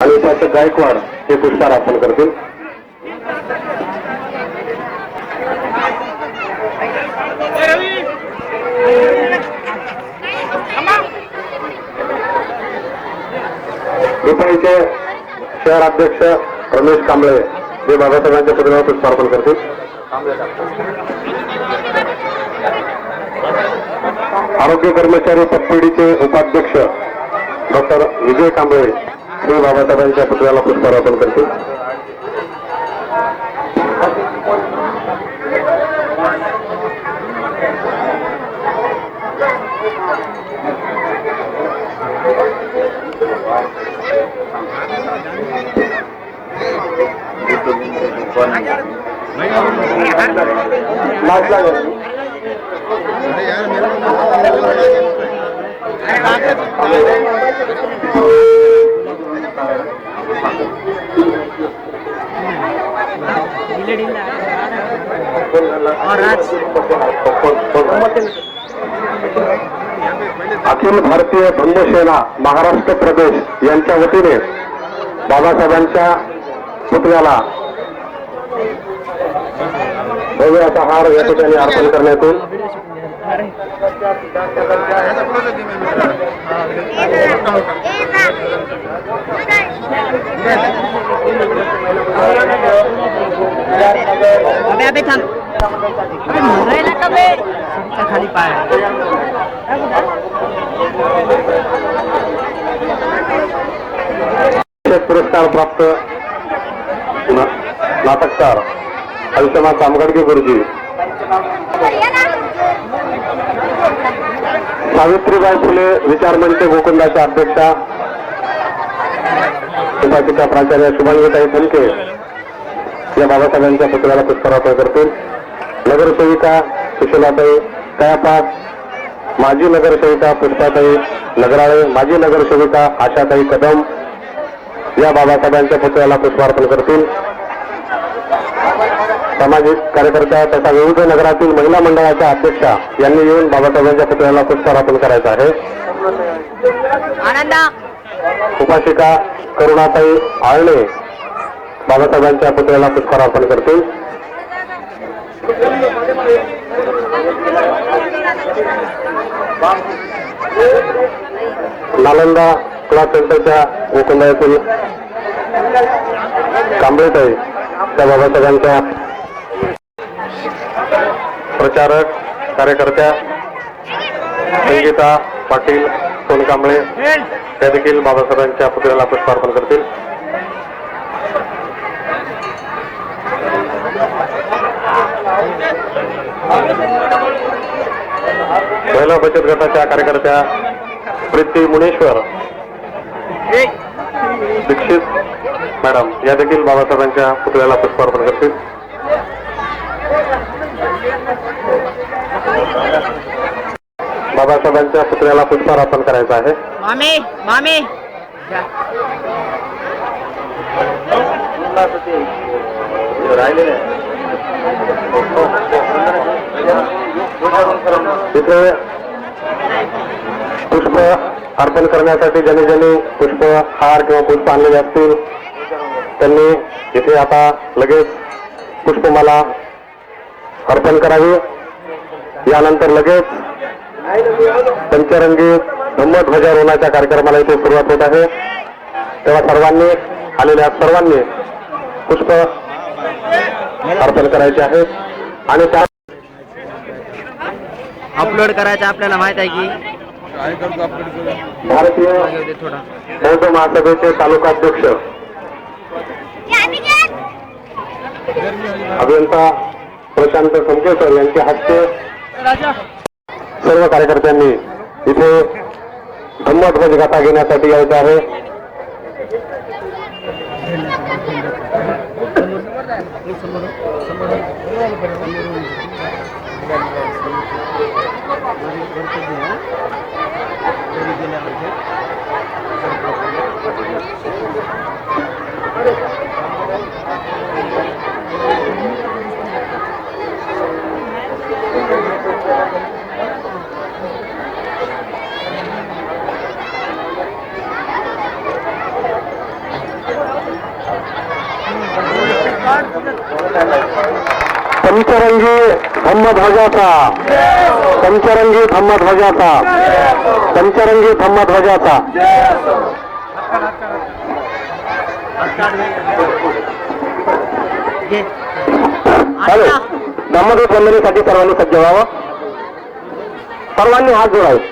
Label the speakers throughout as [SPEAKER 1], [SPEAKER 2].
[SPEAKER 1] आणि उपासक गायकवाड हे पुष्पहार अर्पण करतील. रुपाईचे शहर अध्यक्ष रमेश कांबळे हे बाबासाहेबांच्या पुतळ्यावर पुष्पार्पण करतील. आरोग्य कर्मचारी पतपेढीचे उपाध्यक्ष डॉक्टर विजय कांबळे हे बाबासाहेबांच्या पुतळ्याला पुष्पार्पण करतील. अखिल भारतीय धम्मसेना महाराष्ट्र प्रदेश यांच्या वतीने बाबासाहेबांच्या पुतळ्याला भव्य असा हार या ठिकाणी अर्पण करण्यात येईल.
[SPEAKER 2] खाली पाय
[SPEAKER 1] पुरस्कार प्राप्त नाटककार आयुष्यमान तामगडगे गुरुजी, सावित्रीबाई फुले विचार मंच गोकुंदाच्या अध्यक्षा उपासिका प्राचार्य शुभांगीताई फुलके या बाबासाहेबांच्या पुतळ्याला पुष्पार्पण करतील. नगरसेविका सुशीलाताई कयापास, माजी नगरसेविका पुष्पाताई नगराळे, माजी नगरसेविका आशाताई कदम या बाबासाहेबांच्या पुतळ्याला पुष्पार्पण करतील. सामाजिक कार्यकर्त्या तथा विविध नगरातील महिला मंडळाच्या अध्यक्षा यांनी येऊन बाबासाहेबांच्या पुतळ्याला पुष्पार्पण करायचं आहे. उपासिका करुणाताई आळणे बाबासाहेबांच्या पुतळ्याला पुष्पार्पण करतील. नालंदा क्लास सेंटरच्या गोकुंदा येथील कांबळेताई त्या बाबासाहेबांच्या प्रचारक कार्यकर्त्या संगीता पाटील सोनकांबळे त्या देखील बाबासाहेबांच्या पुतळ्याला पुष्पार्पण करतील. महिला बचत गटाच्या कार्यकर्त्या प्रीती मुनेश्वर दीक्षित मॅडम या देखील बाबासाहेबांच्या पुतळ्याला पुष्पार्पण करतील. बाबासाहेबांच्या पुतळ्याला पुष्पार्पण करायचं आहे.
[SPEAKER 2] मामे मामे
[SPEAKER 1] तिथे पुष्प अर्पण करण्यासाठी ज्यांनी ज्यांनी पुष्प हार किंवा पुष्प आणलेले असतील त्यांनी इथे आता लगेच पुष्पमाला अर्पण करावी. यानंतर लगेच पंचरंगी धम्मध्वजारोहणाच्या कार्यक्रमाला इथे सुरुवात होत आहे. तेव्हा सर्वांनी आलेल्या सर्वांनी पुष्प अर्पण करायचे आहे आणि त्या
[SPEAKER 2] अपलोड करायचं आपल्याला माहित आहे की
[SPEAKER 1] भारतीय बौद्ध महासभेचे तालुकाध्यक्ष अभियंता प्रशांत संकेश्वर यांच्या हस्ते सर्व कार्यकर्त्यांनी इथे धम्मध्वज गाथा घेण्यासाठी यायचं आहे. पंचरंगी धम्मध्वजाचा, पंचरंगी धम्मध्वजाचा, पंचरंगी धम्मध्वजाचा. हॅलो, धम्मध्वज वंदनेसाठी सर्वांनी सज्ज व्हावं. सर्वांनी हात जोडावे.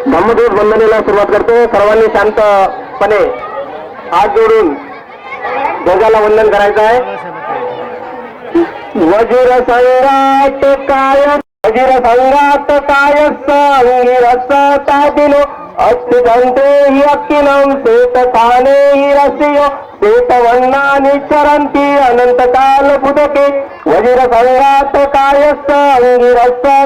[SPEAKER 1] धम्मध्वज वंदनेला सुरुवात करतो. सर्वांनी शांतपणे हात जोडून ध्वजाला वंदन करायचं आहे. वज्र संगात काय, वज्र संगात काय सांगी रसता दिलो, अत्युदंते हि अक्किलं शेत खाणे हि रसियो, शेत वन्नानि चरंती अनंत काल बुदके. वज्र संगात काय सांगी रसता